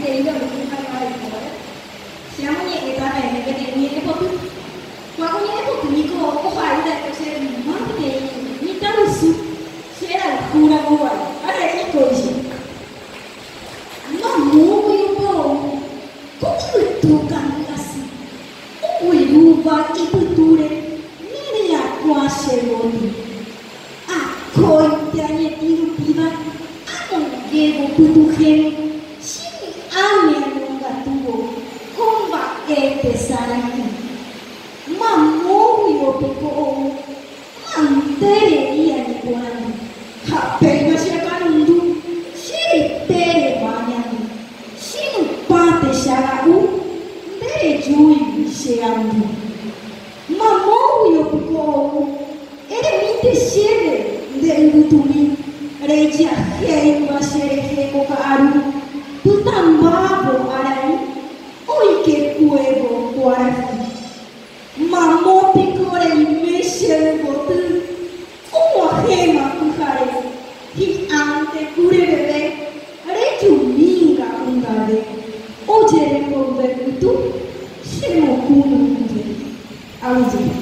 cái ý được cũng hay hay rồi chỉ là nhẹ người ta này cái này nhẹ một chút mà có nhẹ một chút có phải là cái xe mà cái như ta được sự xe là khu là khu vậy ở đây cái cười gì mà mua cái bộ cũng chưa được cần là gì ui lu và cái bữa tu đấy như là qua xe rồi à coi nhà nhẹ đi đi vào Devo putuhe sini ame nunga tuo komba ete saraki mammo yo peko mantere ia ni buani hapena shakanundu shiri tere banyani sinu pate sharaku de jui sheandu mammo yo peko ere mite shere de utumi Reja hei masere hei moka aru Tutambabo arai Oike kuebo kuarafi Mamo pikore meshere botu Uma hema kuhare Hi ante kure bebe Reju minga ungare Ojere kombe kutu Shemo kunu kunde Auzi